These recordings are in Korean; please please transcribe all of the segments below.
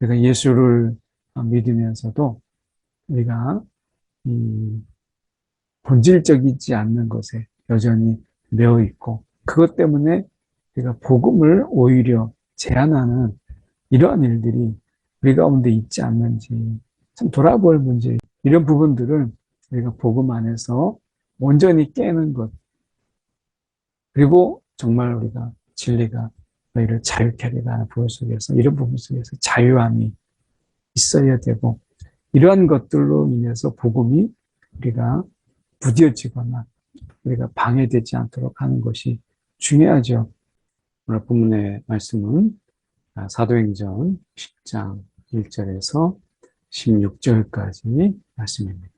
우리가 예수를 믿으면서도 우리가 이 본질적이지 않는 것에 여전히 매여 있고 그것 때문에 우리가 복음을 오히려 제한하는 이러한 일들이 우리 가운데 있지 않는지 참 돌아볼 문제 이런 부분들을 우리가 복음 안에서 온전히 깨는 것 그리고 정말 우리가 진리가 너희를 자유케 하리라 하는 부분 속에서 이런 부분 속에서 자유함이 있어야 되고 이러한 것들로 인해서 복음이 우리가 부딪히거나 우리가 방해되지 않도록 하는 것이 중요하죠. 오늘 본문의 말씀은 사도행전 10장 1절에서 16절까지 말씀입니다.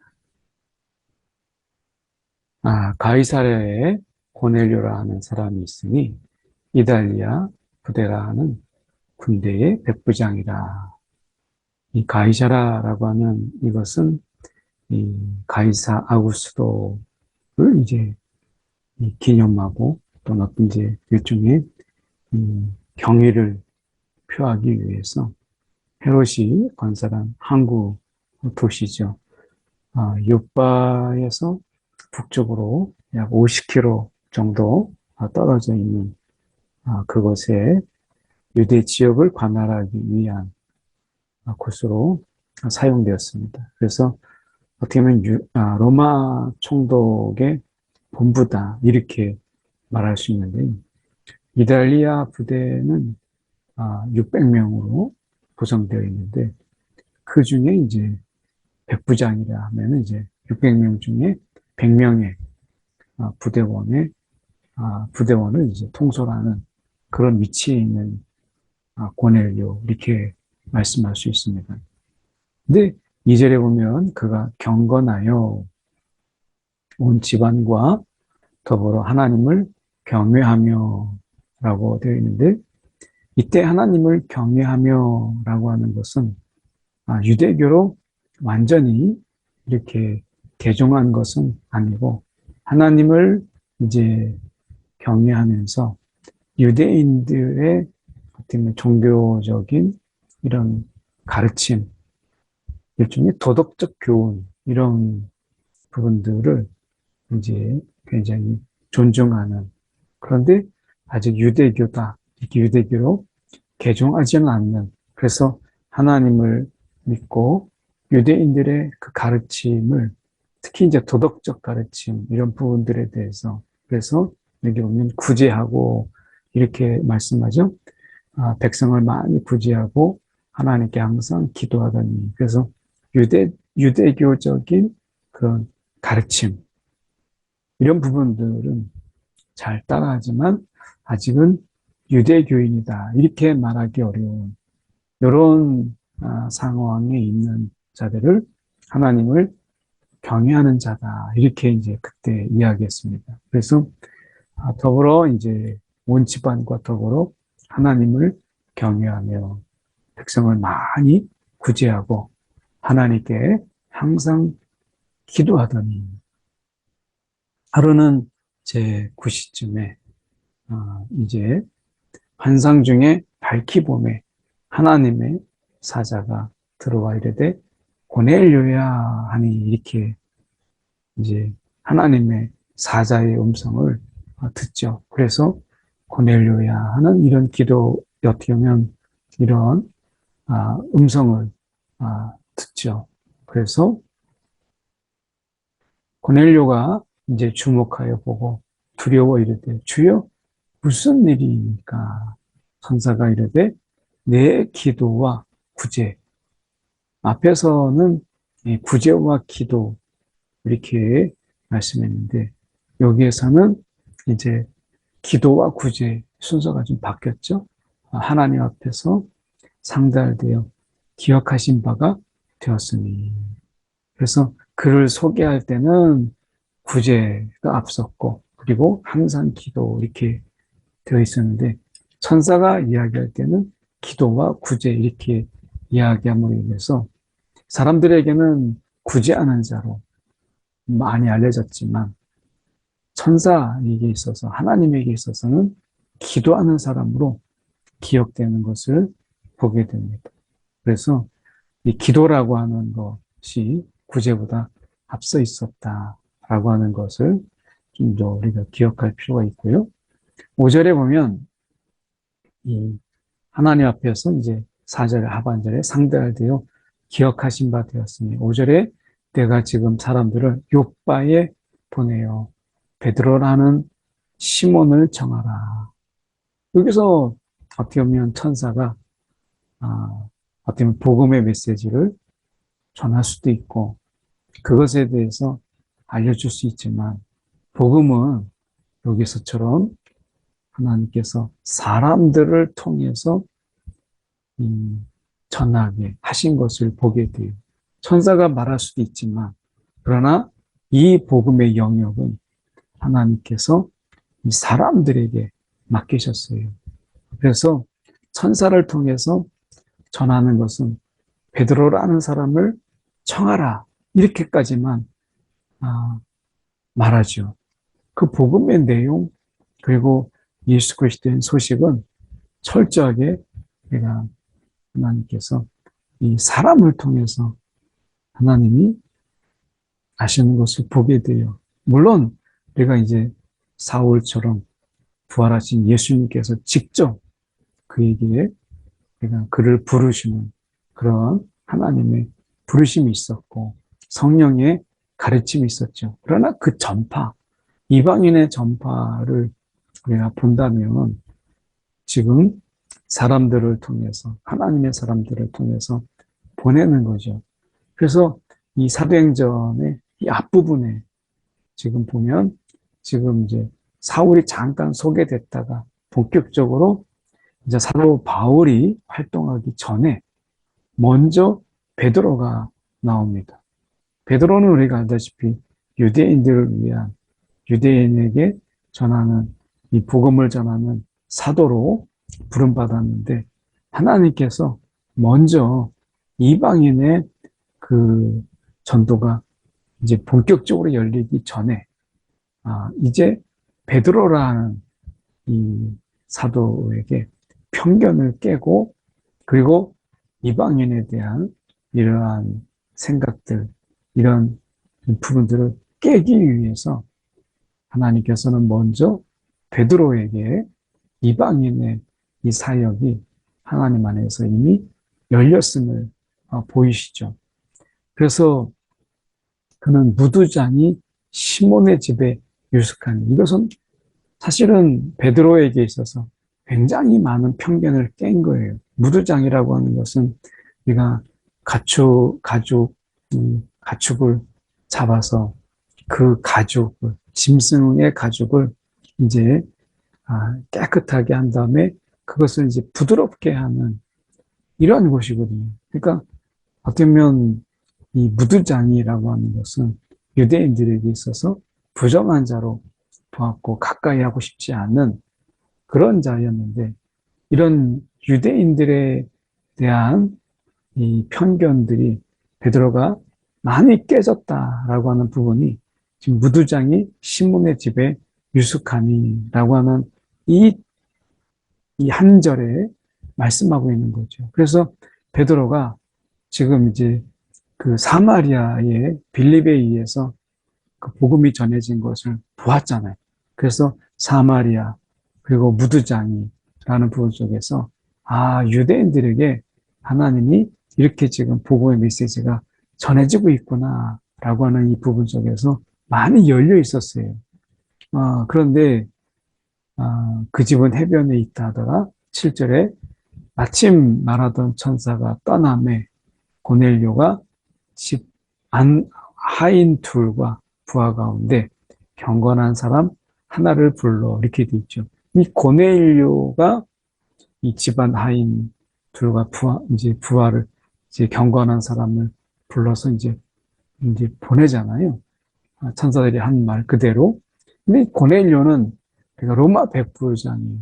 가이사랴에 고넬료라 하는 사람이 있으니 이달리아 부데라 하는 군대의 백부장이라. 이 가이사라라고 하는 이것은 이 가이사 아구스도를 이제 기념하고 또는 어떤 이제 일종의 경의를 표하기 위해서 헤롯이 건설한 항구 도시죠. 요바에서 북쪽으로 약 50km 정도 떨어져 있는 그곳에 유대 지역을 관할하기 위한 곳으로 사용되었습니다. 그래서 어떻게 보면 로마 총독의 본부다 이렇게 말할 수 있는데 이달리아 부대는 600명으로 구성되어 있는데 그 중에 이제 백부장이라 하면 이제 600명 중에 100명의 부대원을 이제 통솔하는 그런 위치에 있는 고넬료 이렇게 말씀할 수 있습니다. 근데 2절에 보면 그가 경건하여 온 집안과 더불어 하나님을 경외하며 라고 되어 있는데 이때 하나님을 경외하며 라고 하는 것은 유대교로 완전히 이렇게 개종한 것은 아니고 하나님을 이제 경외하면서 유대인들의 어떤 종교적인 이런 가르침, 일종의 도덕적 교훈 이런 부분들을 이제 굉장히 존중하는 그런데 아직 유대교다 이렇게 유대교로 개종하지는 않는 그래서 하나님을 믿고 유대인들의 그 가르침을 특히 이제 도덕적 가르침 이런 부분들에 대해서 그래서 여기 보면 구제하고 이렇게 말씀하죠. 백성을 많이 구제하고 하나님께 항상 기도하더니 그래서 유대교적인 그런 가르침 이런 부분들은 잘 따라하지만 아직은 유대교인이다 이렇게 말하기 어려운 이런 상황에 있는 자들을 하나님을 경외하는 자다 이렇게 이제 그때 이야기했습니다. 그래서 더불어 이제 온 집안과 더불어 하나님을 경외하며 백성을 많이 구제하고 하나님께 항상 기도하더니 하루는 제 9시쯤에 이제 환상 중에 밝히 봄에 하나님의 사자가 들어와 이르되 고넬료야 하니 이렇게 이제 하나님의 사자의 음성을 듣죠. 그래서 고넬료야 하는 이런 기도 어떻게 보면 이런 음성을 듣죠. 그래서 고넬료가 이제 주목하여 보고 두려워 이르되 주여 무슨 일이니까 천사가 이르되 내 기도와 구제 앞에서는 구제와 기도 이렇게 말씀했는데 여기에서는 이제 기도와 구제 순서가 좀 바뀌었죠. 하나님 앞에서 상달되어 기억하신 바가 되었으니 그래서 그를 소개할 때는 구제가 앞섰고 그리고 항상 기도 이렇게 되어 있었는데 천사가 이야기할 때는 기도와 구제 이렇게 이야기함으로 인해서 사람들에게는 구제하는 자로 많이 알려졌지만 천사에게 있어서 하나님에게 있어서는 기도하는 사람으로 기억되는 것을 보게 됩니다. 그래서 이 기도라고 하는 것이 구제보다 앞서 있었다라고 하는 것을 좀 더 우리가 기억할 필요가 있고요. 5절에 보면 이 하나님 앞에서 이제 4절 하반절에 상대할 되어 기억하신 바 되었으니 5절에 내가 지금 사람들을 욥바에 보내어 베드로라는 시몬을 정하라. 여기서 어떻게 보면 천사가 어떻게 보면 복음의 메시지를 전할 수도 있고 그것에 대해서 알려줄 수 있지만 복음은 여기서처럼 하나님께서 사람들을 통해서 전하게 하신 것을 보게 돼요. 천사가 말할 수도 있지만 그러나 이 복음의 영역은 하나님께서 이 사람들에게 맡기셨어요. 그래서 천사를 통해서 전하는 것은 베드로라는 사람을 청하라 이렇게까지만 말하죠. 그 복음의 내용 그리고 예수 그리스도의 소식은 철저하게 내가 하나님께서 이 사람을 통해서 하나님이 하시는 것을 보게 돼요. 물론 우리가 이제 사울처럼 부활하신 예수님께서 직접 그에게 그를 부르시는 그런 하나님의 부르심이 있었고 성령의 가르침이 있었죠. 그러나 그 전파, 이방인의 전파를 우리가 본다면 지금 사람들을 통해서 하나님의 사람들을 통해서 보내는 거죠. 그래서 이 사도행전의 이 앞부분에 지금 보면 지금 이제 사울이 잠깐 소개됐다가 본격적으로 이제 사도 바울이 활동하기 전에 먼저 베드로가 나옵니다. 베드로는 우리가 알다시피 유대인들을 위한 유대인에게 전하는 이 복음을 전하는 사도로 부름받았는데 하나님께서 먼저 이방인의 그 전도가 이제 본격적으로 열리기 전에 이제 베드로라는 이 사도에게 편견을 깨고 그리고 이방인에 대한 이러한 생각들 이런 부분들을 깨기 위해서 하나님께서는 먼저 베드로에게 이방인의 이 사역이 하나님 안에서 이미 열렸음을 보이시죠. 그래서 그는 무두장이 시몬의 집에 유숙하니 이것은 사실은 베드로에게 있어서 굉장히 많은 편견을 깬 거예요. 무두장이라고 하는 것은 우리가 가축을 잡아서 그 가죽을 짐승의 가죽을 이제 깨끗하게 한 다음에 그것을 이제 부드럽게 하는 이런 곳이거든요. 그러니까 어떻게 보면 이 무두장이라고 하는 것은 유대인들에게 있어서 부정한 자로 보았고 가까이 하고 싶지 않은 그런 자였는데 이런 유대인들에 대한 이 편견들이 베드로가 많이 깨졌다라고 하는 부분이 지금 무두장이 시몬의 집에 유숙하니라고 하는 이 한 절에 말씀하고 있는 거죠. 그래서 베드로가 지금 이제 그 사마리아의 빌립에 의해서 그 복음이 전해진 것을 보았잖아요. 그래서 사마리아 그리고 무두장이라는 부분 속에서 유대인들에게 하나님이 이렇게 지금 복음의 메시지가 전해지고 있구나라고 하는 이 부분 속에서 많이 열려 있었어요. 그런데 그 집은 해변에 있다 하더라. 7절에 마침 말하던 천사가 떠남에 고넬료가 집 하인 둘과 부하 가운데 경건한 사람 하나를 불러 이렇게 돼 있죠. 이 고넬료가 이 집안 하인 둘과 부하를 이제 경건한 사람을 불러서 이제 보내잖아요. 천사들이 한 말 그대로. 근데 고넬료는 로마 백부장이에요.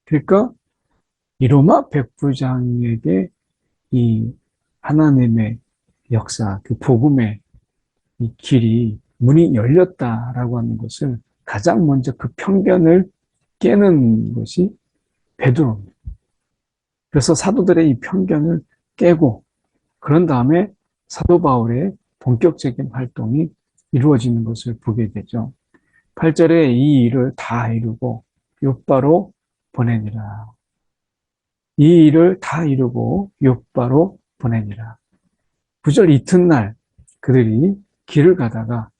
그러니까 이 로마 백부장에게 이 하나님의 역사, 그 복음의 이 길이 문이 열렸다라고 하는 것을 가장 먼저 그 편견을 깨는 것이 베드로입니다. 그래서 사도들의 이 편견을 깨고 그런 다음에 사도 바울의 본격적인 활동이 이루어지는 것을 보게 되죠. 8절에 이 일을 다 이루고 욥바로 보내니라. 이 일을 다 이루고 욥바로 보내니라. 9절 이튿날 그들이 길을 가다가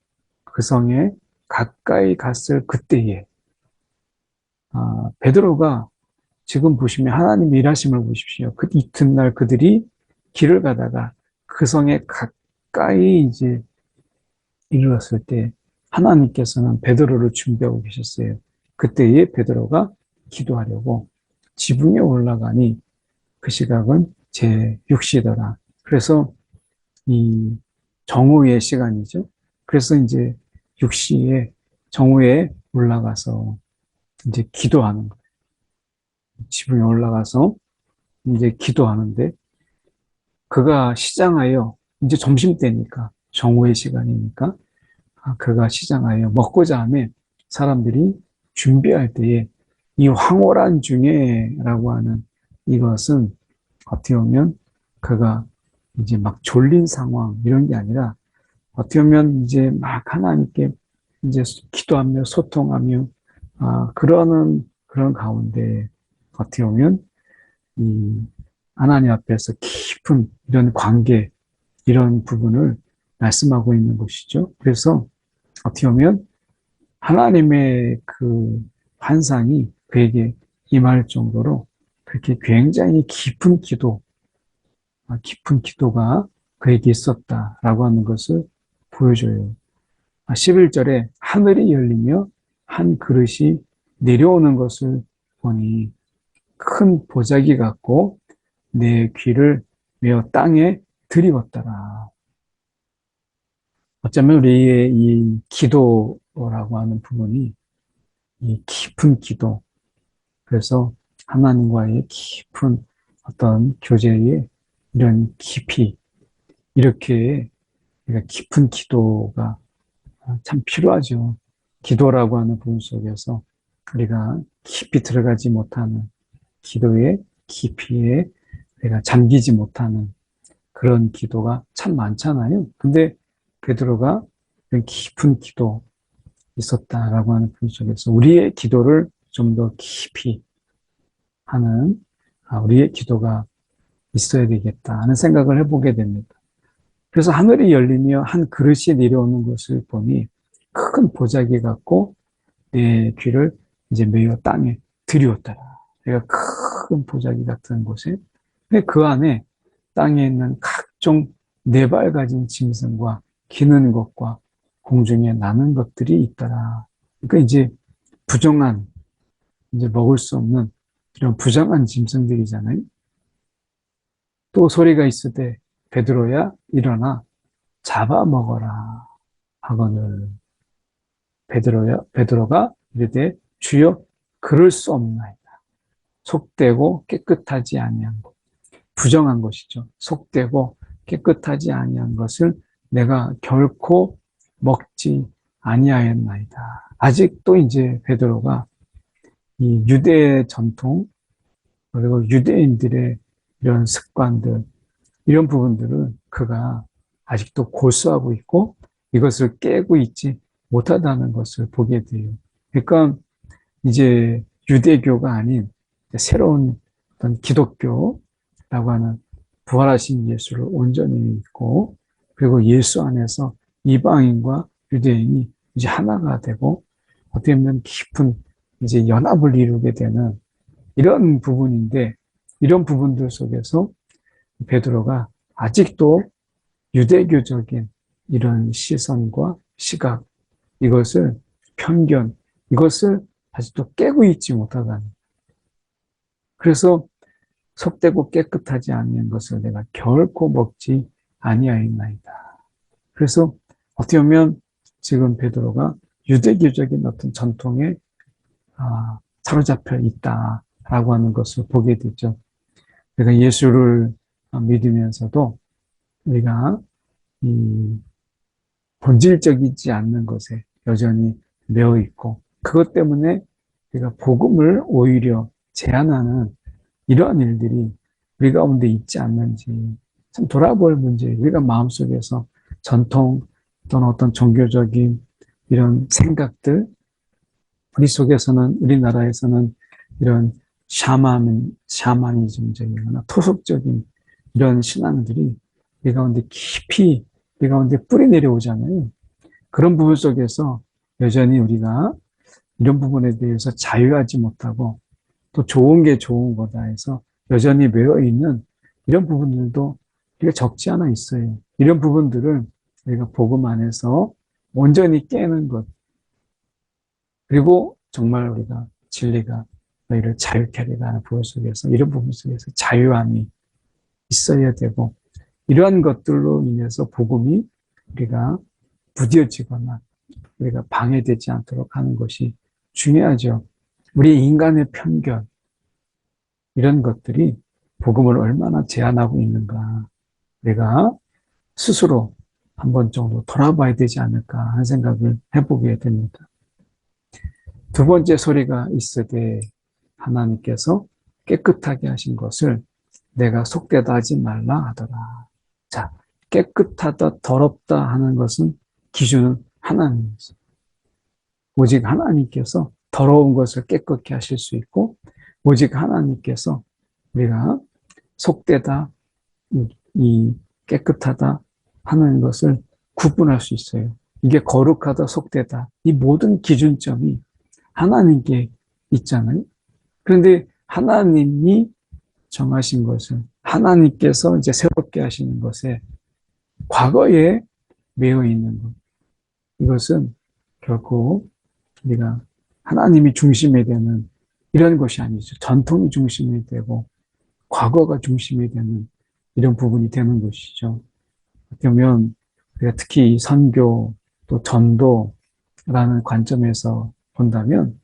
그 성에 가까이 갔을 그때에 베드로가 지금 보시면 하나님의 일하심을 보십시오. 그 이튿날 그들이 길을 가다가 그 성에 가까이 이제 이르렀을 때 하나님께서는 베드로를 준비하고 계셨어요. 그때에 베드로가 기도하려고 지붕에 올라가니 그 시각은 제6시더라. 그래서 이 정오의 시간이죠. 그래서 이제 6시에 정오에 올라가서 이제 기도하는 거예요. 지붕에 올라가서 이제 기도하는데 그가 시장하여 이제 점심때니까 정오의 시간이니까 그가 시장하여 먹고자 하며 사람들이 준비할 때에 이 황홀한 중에라고 하는 이것은 어떻게 보면 그가 이제 막 졸린 상황 이런 게 아니라 어떻게 보면 이제 막 하나님께 이제 기도하며 소통하며 그런 가운데 어떻게 보면 이 하나님 앞에서 깊은 이런 관계 이런 부분을 말씀하고 있는 것이죠. 그래서 어떻게 보면 하나님의 그 환상이 그에게 임할 정도로 그렇게 굉장히 깊은 기도가 그에게 있었다라고 하는 것을 보여줘요. 11절에 하늘이 열리며 한 그릇이 내려오는 것을 보니 큰 보자기 같고 내 귀를 메어 땅에 들이웠더라. 어쩌면 우리의 이 기도라고 하는 부분이 이 깊은 기도, 그래서 하나님과의 깊은 어떤 교제의 이런 깊이, 이렇게 깊은 기도가 참 필요하죠. 기도라고 하는 부분 속에서 우리가 깊이 들어가지 못하는 기도의 깊이에 우리가 잠기지 못하는 그런 기도가 참 많잖아요. 근데 베드로가 깊은 기도 있었다라고 하는 부분 속에서 우리의 기도를 좀 더 깊이 하는 우리의 기도가 있어야 되겠다 하는 생각을 해보게 됩니다. 그래서 하늘이 열리며 한 그릇이 내려오는 것을 보니 큰 보자기 같고 내 귀를 이제 메어 땅에 들이웠더라. 내가 큰 보자기 같은 곳에 그 안에 땅에 있는 각종 네발 가진 짐승과 기는 것과 공중에 나는 것들이 있더라. 그러니까 이제 부정한 이제 먹을 수 없는 이런 부정한 짐승들이잖아요. 또 소리가 있으되 베드로야 일어나 잡아먹어라 하거늘 베드로가 이르되 주여 그럴 수 없나이다. 속되고 깨끗하지 아니한 것, 부정한 것이죠. 속되고 깨끗하지 아니한 것을 내가 결코 먹지 아니하였나이다. 아직도 이제 베드로가 이 유대 전통 그리고 유대인들의 이런 습관들 이런 부분들은 그가 아직도 고수하고 있고 이것을 깨고 있지 못하다는 것을 보게 돼요. 그러니까 이제 유대교가 아닌 새로운 어떤 기독교라고 하는 부활하신 예수를 온전히 믿고 그리고 예수 안에서 이방인과 유대인이 이제 하나가 되고 어떻게 보면 깊은 이제 연합을 이루게 되는 이런 부분인데 이런 부분들 속에서 베드로가 아직도 유대교적인 이런 시선과 시각 이것을 편견 이것을 아직도 깨고 있지 못하다는 그래서 속되고 깨끗하지 아니한 것을 내가 결코 먹지 아니하였나이다. 그래서 어떻게 보면 지금 베드로가 유대교적인 어떤 전통에 사로잡혀 있다라고 하는 것을 보게 되죠. 내가 예수를 믿으면서도 우리가 이 본질적이지 않는 것에 여전히 매여 있고 그것 때문에 우리가 복음을 오히려 제한하는 이러한 일들이 우리 가운데 있지 않는지 참 돌아볼 문제. 우리가 마음속에서 전통 또는 어떤 종교적인 이런 생각들, 우리 속에서는, 우리나라에서는 이런 샤머니즘적이거나 토속적인 이런 신앙들이 우리 가운데 깊이 우리 가운데 뿌리 내려오잖아요. 그런 부분 속에서 여전히 우리가 이런 부분에 대해서 자유하지 못하고 또 좋은 게 좋은 거다 해서 여전히 매여 있는 이런 부분들도 우리가 적지 않아 있어요. 이런 부분들을 우리가 복음 안에서 온전히 깨는 것, 그리고 정말 우리가 진리가 너희를 자유케 하리라 하는 부분 속에서 이런 부분 속에서 자유함이 있어야 되고, 이러한 것들로 인해서 복음이 우리가 부딪히거나 우리가 방해되지 않도록 하는 것이 중요하죠. 우리 인간의 편견, 이런 것들이 복음을 얼마나 제한하고 있는가, 우리가 스스로 한 번 정도 돌아봐야 되지 않을까 하는 생각을 해보게 됩니다. 두 번째 소리가 있으되 하나님께서 깨끗하게 하신 것을 내가 속되다 하지 말라 하더라. 자, 깨끗하다, 더럽다 하는 것은 기준은 하나님이죠. 오직 하나님께서 더러운 것을 깨끗게 하실 수 있고, 오직 하나님께서 우리가 속되다, 이 깨끗하다 하는 것을 구분할 수 있어요. 이게 거룩하다, 속되다, 이 모든 기준점이 하나님께 있잖아요. 그런데 하나님이 정하신 것을, 하나님께서 이제 새롭게 하시는 것에 과거에 매여 있는 것, 이것은 결코 우리가 하나님이 중심이 되는 이런 것이 아니죠. 전통이 중심이 되고 과거가 중심이 되는 이런 부분이 되는 것이죠. 그러면 우리가 특히 선교 또 전도라는 관점에서 본다면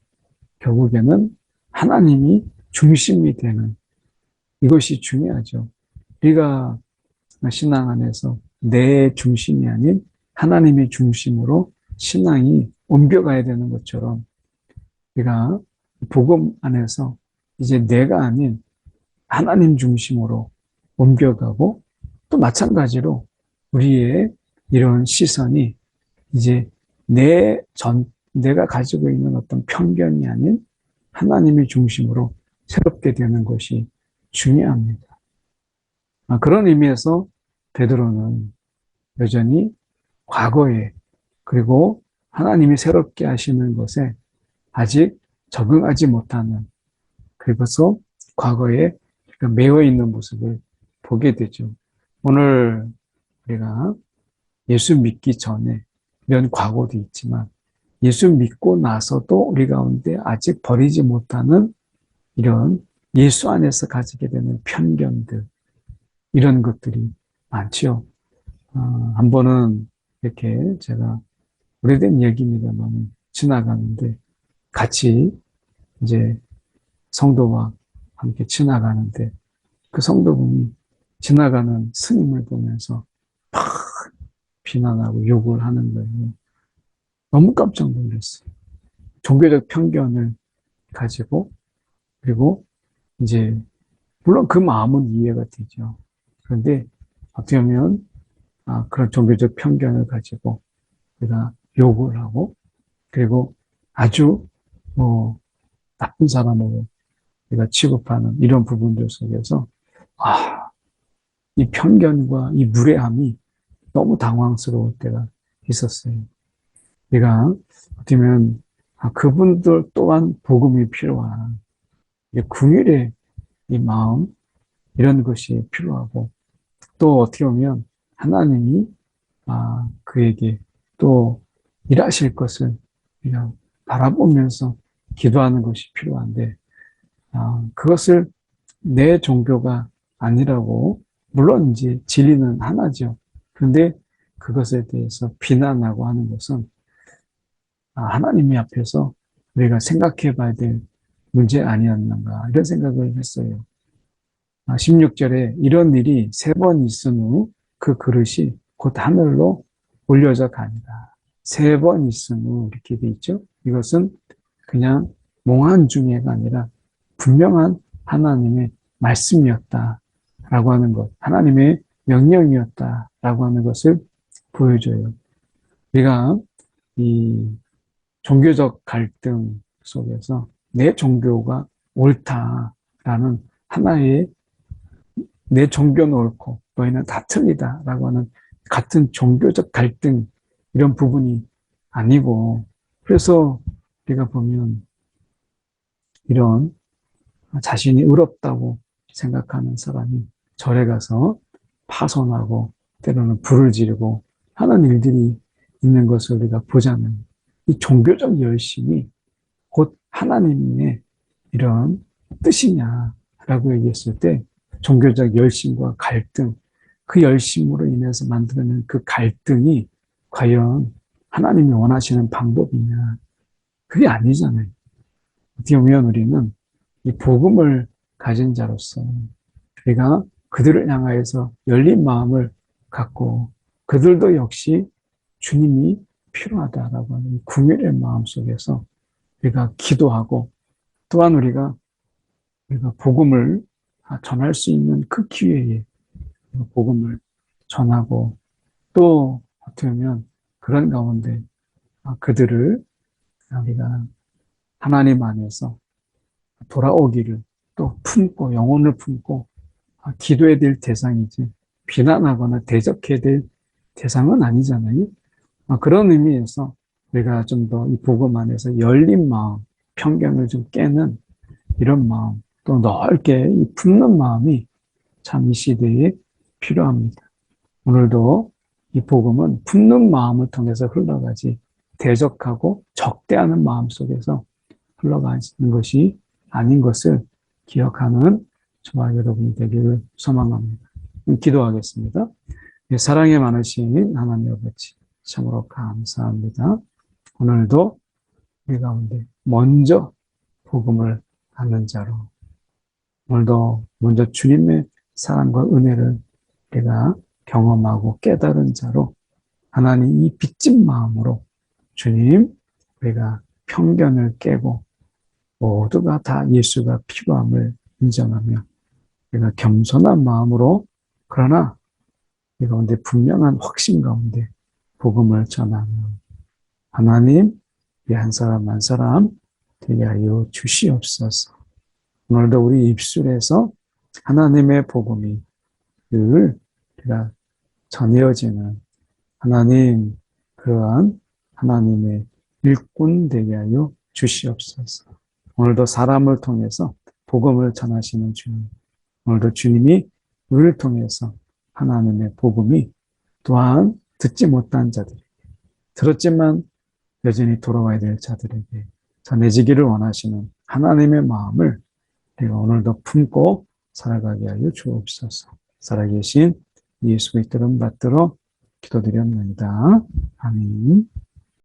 결국에는 하나님이 중심이 되는 이것이 중요하죠. 우리가 신앙 안에서 내 중심이 아닌 하나님의 중심으로 신앙이 옮겨가야 되는 것처럼 우리가 복음 안에서 이제 내가 아닌 하나님 중심으로 옮겨가고, 또 마찬가지로 우리의 이런 시선이 이제 내가 가지고 있는 어떤 편견이 아닌 하나님의 중심으로 새롭게 되는 것이 중요합니다. 그런 의미에서 베드로는 여전히 과거에, 그리고 하나님이 새롭게 하시는 것에 아직 적응하지 못하는, 그래서 과거에 매여 있는 모습을 보게 되죠. 오늘 우리가 예수 믿기 전에 이런 과거도 있지만 예수 믿고 나서도 우리 가운데 아직 버리지 못하는 이런 예수 안에서 가지게 되는 편견들, 이런 것들이 많죠. 한 번은 이렇게 제가 오래된 얘기입니다만 지나가는데, 같이 이제 성도와 함께 지나가는데 그 성도분이 지나가는 스님을 보면서 막 비난하고 욕을 하는 거예요. 너무 깜짝 놀랐어요. 종교적 편견을 가지고, 그리고 이제 물론 그 마음은 이해가 되죠. 그런데 어떻게 보면 그런 종교적 편견을 가지고 우리가 욕을 하고, 그리고 아주 나쁜 사람으로 우리가 취급하는 이런 부분들 속에서 이 편견과 이 무례함이 너무 당황스러울 때가 있었어요. 우리가 어떻게 보면 그분들 또한 복음이 필요한 긍휼의 이 마음, 이런 것이 필요하고, 또 어떻게 보면 하나님이 그에게 또 일하실 것을 그냥 바라보면서 기도하는 것이 필요한데, 그것을 내 종교가 아니라고, 물론 이제 진리는 하나죠. 그런데 그것에 대해서 비난하고 하는 것은 하나님이 앞에서 우리가 생각해 봐야 될 문제 아니었는가, 이런 생각을 했어요. 16절에 이런 일이 3번 있은 후 그 그릇이 곧 하늘로 올려져 가니라. 3번 있은 후 이렇게 돼 있죠. 이것은 그냥 몽환 중에가 아니라 분명한 하나님의 말씀이었다. 라고 하는 것, 하나님의 명령이었다라고 하는 것을 보여줘요. 우리가 이 종교적 갈등 속에서 내 종교가 옳다라는 하나의 내 종교는 옳고 너희는 다 틀리다라고 하는 같은 종교적 갈등 이런 부분이 아니고 그래서 우리가 보면 이런 자신이 의롭다고 생각하는 사람이 절에 가서 파손하고 때로는 불을 지르고 하는 일들이 있는 것을 우리가 보잖아요. 이 종교적 열심이 곧 하나님의 이런 뜻이냐라고 얘기했을 때 종교적 열심과 갈등, 그 열심으로 인해서 만들어낸 그 갈등이 과연 하나님이 원하시는 방법이냐? 그게 아니잖아요. 어떻게 보면 우리는 이 복음을 가진 자로서 우리가 그들을 향하여서 열린 마음을 갖고 그들도 역시 주님이 필요하다라고 하는 궁율의 마음 속에서 우리가 기도하고 또한 우리가 복음을 전할 수 있는 그 기회에 복음을 전하고 또 어떻게 보면 그런 가운데 그들을 우리가 하나님 안에서 돌아오기를 또 품고 영혼을 품고 기도해야 될 대상이지 비난하거나 대적해야 될 대상은 아니잖아요. 그런 의미에서 우리가 좀 더 이 복음 안에서 열린 마음, 편견을 좀 깨는 이런 마음, 또 넓게 이 품는 마음이 참 이 시대에 필요합니다. 오늘도 이 복음은 품는 마음을 통해서 흘러가지 대적하고 적대하는 마음 속에서 흘러가는 것이 아닌 것을 기억하는 저와 여러분이 되기를 소망합니다. 기도하겠습니다. 사랑이 많으신 하나님 아버지 참으로 감사합니다. 오늘도 우리 가운데 먼저 복음을 하는 자로 오늘도 먼저 주님의 사랑과 은혜를 우리가 경험하고 깨달은 자로 하나님 이 빚진 마음으로 주님 우리가 편견을 깨고 모두가 다 예수가 필요함을 인정하며 우리가 겸손한 마음으로 그러나 이 가운데 분명한 확신 가운데 복음을 전하며 하나님 이 한 사람 한 사람 되게 하여 주시옵소서. 오늘도 우리 입술에서 하나님의 복음이 늘 우리가 전해지는 하나님 그러한 하나님의 일꾼 되게 하여 주시옵소서. 오늘도 사람을 통해서 복음을 전하시는 주님, 오늘도 주님이 우리를 통해서 하나님의 복음이 또한 듣지 못한 자들에게, 들었지만 여전히 돌아와야 될 자들에게 전해지기를 원하시는 하나님의 마음을 우리가 오늘도 품고 살아가게 하여 주옵소서. 살아계신 예수 그리스도를 받들어 기도드렸나이다. 아멘.